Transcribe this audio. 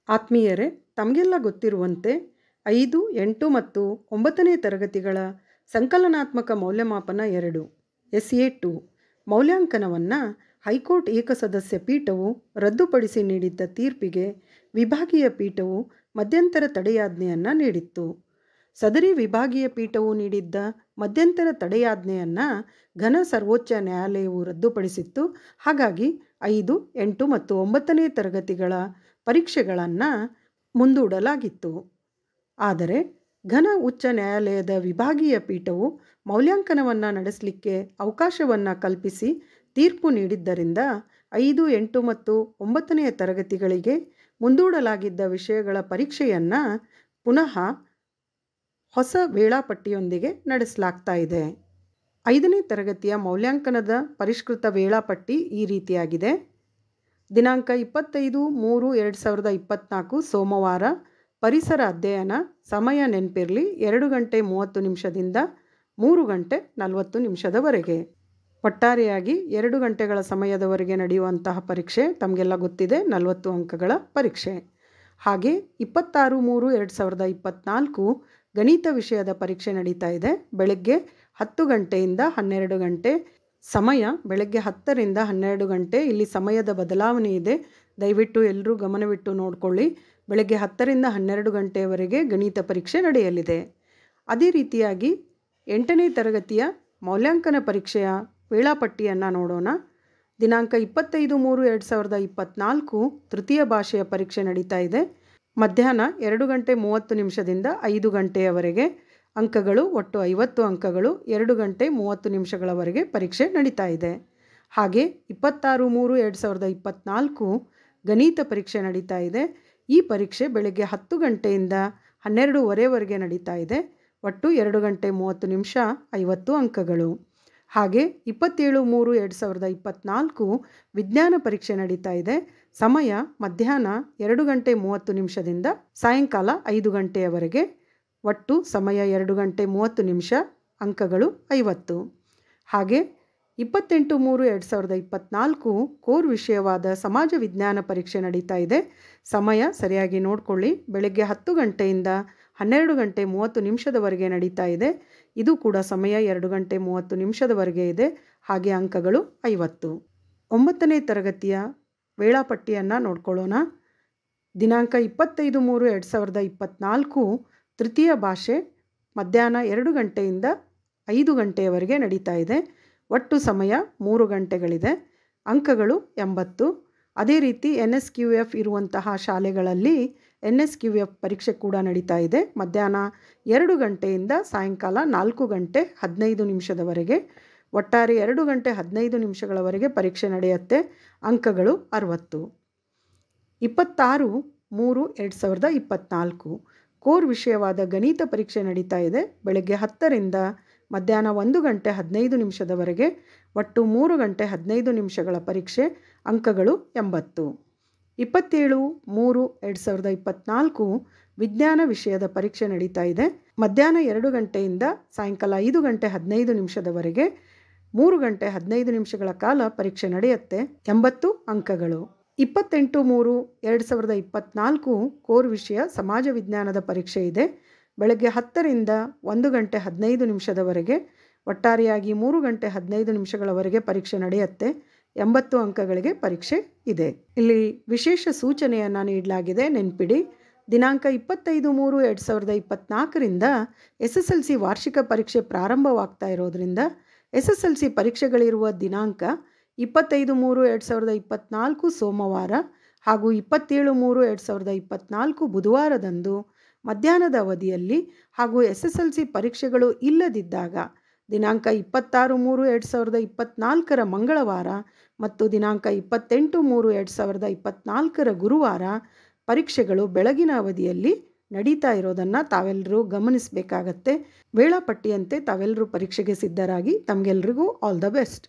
ಆತ್ಮೀಯರೇ, ತಮಗೆಲ್ಲ ಗೊತ್ತಿರುವಂತೆ 5, 8 ಮತ್ತು 9ನೇ ತರಗತಿಗಳ ಸಂಕಲನಾತ್ಮಕ ಮೌಲ್ಯಮಾಪನ 2 SA2 ಮೌಲ್ಯಾಂಕನವನ್ನು ಹೈಕೋರ್ಟ್ ಏಕಸದಸ್ಯ ಪೀಠವು ರದ್ದುಪಡಿಸಿ ನೀಡಿದ್ದ ತೀರ್ಪಿಗೆ ವಿಭಾಗೀಯ ಪೀಠವು ಮಧ್ಯಂತರ ತಡೆಯಾಜ್ಞೆಯನ್ನು ನೀಡಿತ್ತು. ಸದರಿ ವಿಭಾಗೀಯ ಪೀಠವು ನೀಡಿದ್ದ ಮಧ್ಯಂತರ ತಡೆಯಾಜ್ಞೆಯನ್ನು ಘನ ಸರ್ವೋಚ್ಚ ನ್ಯಾಯಾಲಯವು ರದ್ದುಪಡಿಸಿತ್ತು. ಹಾಗಾಗಿ 5, 8 ಮತ್ತು 9ನೇ ತರಗತಿಗಳ ಪರೀಕ್ಷೆಗಳನ್ನು ಮುಂದೂಡಲಾಗಿತ್ತು. ಆದರೆ ಘನ ಉಚ್ಚ ನ್ಯಾಯಾಲಯದ ವಿಭಾಗೀಯ ಪೀಠವು ಮೌಲ್ಯಾಂಕನವನ್ನು ನಡೆಸಲಿಕ್ಕೆ ಅವಕಾಶವನ್ನು ಕಲ್ಪಿಸಿ ತೀರ್ಪು ನೀಡಿದ್ದರಿಂದ 5, 8 ಮತ್ತು 9ನೇ ತರಗತಿಗಳಿಗೆ ಮುಂದೂಡಲಾಗಿದ್ದ ವಿಷಯಗಳ ಪರೀಕ್ಷೆಯನ್ನು ಪುನಃ ಹೊಸ ವೇಳಾಪಟ್ಟಿಯೊಂದಿಗೆ ನಡೆಸಲಾಗ್ತಾ ಇದೆ. 5ನೇ ತರಗತಿಯ ಮೌಲ್ಯಾಂಕನದ ಪರಿಷ್ಕೃತ ವೇಳಾಪಟ್ಟಿ ಈ ರೀತಿಯಾಗಿದೆ. ದಿನಾಂಕ 25/3/2024 ಸೋಮವಾರ ಪರಿಸರ ಅಧ್ಯಯನ. ಸಮಯ ನೆನಪಿರಲಿ, 2 ಗಂಟೆ 30 ನಿಮಿಷದಿಂದ 3 ಗಂಟೆ 40 ನಿಮಿಷದವರೆಗೆ. ಒಟ್ಟಾರೆಯಾಗಿ 2 ಗಂಟೆಗಳ ಸಮಯದವರೆಗೆ ನಡೆಯುವಂತಹ ಪರೀಕ್ಷೆ ತಮಗೆಲ್ಲ ಗೊತ್ತಿದೆ, 40 ಅಂಕಗಳ ಪರೀಕ್ಷೆ. ಹಾಗೆ 26/3/2024 ಗಣಿತ ವಿಷಯದ ಪರೀಕ್ಷೆ ನಡೀತಾ ಇದೆ. ಬೆಳಗ್ಗೆ 10 ಗಂಟೆಯಿಂದ 12 ಗಂಟೆ. ಸಮಯ ಬೆಳಗ್ಗೆ 10ರಿಂದ 12 ಗಂಟೆ. ಇಲ್ಲಿ ಸಮಯದ ಬದಲಾವಣೆ ಇದೆ, ದಯವಿಟ್ಟು ಎಲ್ಲರೂ ಗಮನವಿಟ್ಟು ನೋಡಿಕೊಳ್ಳಿ. ಬೆಳಗ್ಗೆ 10ರಿಂದ 12 ಗಂಟೆಯವರೆಗೆ ಗಣಿತ ಪರೀಕ್ಷೆ ನಡೆಯಲಿದೆ. ಅದೇ ರೀತಿಯಾಗಿ 8ನೇ ತರಗತಿಯ ಮೌಲ್ಯಾಂಕನ ಪರೀಕ್ಷೆಯ ವೇಳಾಪಟ್ಟಿಯನ್ನು ನೋಡೋಣ. ದಿನಾಂಕ 25/3/2024 ತೃತೀಯ ಭಾಷೆಯ ಪರೀಕ್ಷೆ ನಡೀತಾ ಇದೆ. ಮಧ್ಯಾಹ್ನ 2 ಗಂಟೆ 30 ನಿಮಿಷದಿಂದ 5 ಗಂಟೆಯವರೆಗೆ. ಅಂಕಗಳು ಒಟ್ಟು 50 ಅಂಕಗಳು. 2 ಗಂಟೆ 30 ನಿಮಿಷಗಳವರೆಗೆ ಪರೀಕ್ಷೆ ನಡೀತಾ ಇದೆ. ಹಾಗೆ 26/3/2024 ಗಣಿತ ಪರೀಕ್ಷೆ ನಡೀತಾ ಇದೆ. ಈ ಪರೀಕ್ಷೆ ಬೆಳಗ್ಗೆ 10 ಗಂಟೆಯಿಂದ 12:30ವರೆಗೆ ನಡೀತಾ ಇದೆ. ಒಟ್ಟು 2 ಗಂಟೆ 30 ನಿಮಿಷ, 50 ಅಂಕಗಳು. ಹಾಗೆ 27/3/2024 ವಿಜ್ಞಾನ ಪರೀಕ್ಷೆ ನಡೀತಾ ಇದೆ. ಸಮಯ ಮಧ್ಯಾಹ್ನ 2 ಗಂಟೆ 30 ನಿಮಿಷದಿಂದ ಸಾಯಂಕಾಲ 5 ಗಂಟೆಯವರೆಗೆ. ಒಟ್ಟು ಸಮಯ 2 ಗಂಟೆ 30 ನಿಮಿಷ, ಅಂಕಗಳು 50. ಹಾಗೆ 28/3/2024 ಕೋರ್ ವಿಷಯವಾದ ಸಮಾಜ ವಿಜ್ಞಾನ ಪರೀಕ್ಷೆ ನಡೀತಾ ಇದೆ. ಸಮಯ ಸರಿಯಾಗಿ ನೋಡಿಕೊಳ್ಳಿ, ಬೆಳಗ್ಗೆ 10 ಗಂಟೆಯಿಂದ 12 ಗಂಟೆ 30 ನಿಮಿಷದವರೆಗೆ ನಡೀತಾ ಇದೆ. ಇದು ಕೂಡ ಸಮಯ 2 ಗಂಟೆ 30 ನಿಮಿಷದವರೆಗೆ ಇದೆ. ಹಾಗೆ ಅಂಕಗಳು 50. 9ನೇ ತರಗತಿಯ ವೇಳಾಪಟ್ಟಿಯನ್ನು ನೋಡ್ಕೊಳ್ಳೋಣ. ದಿನಾಂಕ 25/3/2024 ತೃತೀಯ ಭಾಷೆ ಮಧ್ಯಾಹ್ನ 2 ಗಂಟೆಯಿಂದ 5 ಗಂಟೆಯವರೆಗೆ ನಡೀತಾ ಇದೆ. ಒಟ್ಟು ಸಮಯ 3 ಗಂಟೆಗಳಿದೆ. ಅಂಕಗಳು 80. ಅದೇ ರೀತಿ NSQF ಇರುವಂತಹ ಶಾಲೆಗಳಲ್ಲಿ NSQF ಪರೀಕ್ಷೆ ಕೂಡ ನಡೀತಾ ಇದೆ. ಮಧ್ಯಾಹ್ನ 2 ಗಂಟೆಯಿಂದ ಸಾಯಂಕಾಲ 4 ಗಂಟೆ 15 ನಿಮಿಷದವರೆಗೆ. ಒಟ್ಟಾರೆ 2 ಗಂಟೆ 15 ನಿಮಿಷಗಳವರೆಗೆ ಪರೀಕ್ಷೆ ನಡೆಯುತ್ತೆ. ಅಂಕಗಳು 60. 26/3/2024 ಕೋರ್ ವಿಷಯವಾದ ಗಣಿತ ಪರೀಕ್ಷೆ ನಡೀತಾ ಇದೆ. ಬೆಳಗ್ಗೆ 10ರಿಂದ ಮಧ್ಯಾಹ್ನ 1 ಗಂಟೆ 15 ನಿಮಿಷದವರೆಗೆ. ಒಟ್ಟು 3 ಗಂಟೆ 15 ನಿಮಿಷಗಳ ಪರೀಕ್ಷೆ. ಅಂಕಗಳು 80. 27/3/2024 ವಿಜ್ಞಾನ ವಿಷಯದ ಪರೀಕ್ಷೆ ನಡೀತಾ ಇದೆ. ಮಧ್ಯಾಹ್ನ 2 ಗಂಟೆಯಿಂದ ಸಾಯಂಕಾಲ 5 ಗಂಟೆ 15 ನಿಮಿಷದವರೆಗೆ. 3 ಗಂಟೆ 15 ನಿಮಿಷಗಳ ಕಾಲ ಪರೀಕ್ಷೆ ನಡೆಯುತ್ತೆ. 80 ಅಂಕಗಳು. 28/3/2024 ಕೋರ್ ವಿಷಯ ಸಮಾಜ ವಿಜ್ಞಾನದ ಪರೀಕ್ಷೆ ಇದೆ. ಬೆಳಗ್ಗೆ 10ರಿಂದ 1 ಗಂಟೆ 15 ನಿಮಿಷದವರೆಗೆ. ಒಟ್ಟಾರೆಯಾಗಿ 3 ಗಂಟೆ 15 ನಿಮಿಷಗಳವರೆಗೆ ಪರೀಕ್ಷೆ ನಡೆಯುತ್ತೆ. 80 ಅಂಕಗಳಿಗೆ ಪರೀಕ್ಷೆ ಇದೆ. ಇಲ್ಲಿ ವಿಶೇಷ ಸೂಚನೆಯನ್ನು ನೀಡಲಾಗಿದೆ, ನೆನಪಿಡಿ. ದಿನಾಂಕ 25/3/2024ರಿಂದ SSLC ವಾರ್ಷಿಕ ಪರೀಕ್ಷೆ ಪ್ರಾರಂಭವಾಗ್ತಾ ಇರೋದ್ರಿಂದ SSLC ಪರೀಕ್ಷೆಗಳಿರುವ ದಿನಾಂಕ 25/3/2024 ಸೋಮವಾರ ಹಾಗೂ 27/3/2024 ಬುಧವಾರದಂದು ಮಧ್ಯಾಹ್ನದ ಅವಧಿಯಲ್ಲಿ ಹಾಗೂ SSLC ಪರೀಕ್ಷೆಗಳು ಇಲ್ಲದಿದ್ದಾಗ ದಿನಾಂಕ 26/3/2024 ಮಂಗಳವಾರ ಮತ್ತು ದಿನಾಂಕ 28/3/2024 ಗುರುವಾರ ಪರೀಕ್ಷೆಗಳು ಬೆಳಗಿನ ಅವಧಿಯಲ್ಲಿ ನಡೀತಾ ಇರೋದನ್ನು ತಾವೆಲ್ಲರೂ ಗಮನಿಸಬೇಕಾಗತ್ತೆ. ವೇಳಾಪಟ್ಟಿಯಂತೆ ತಾವೆಲ್ಲರೂ ಪರೀಕ್ಷೆಗೆ ಸಿದ್ಧರಾಗಿ. ತಮಗೆಲ್ಲರಿಗೂ ಆಲ್ ದ ಬೆಸ್ಟ್.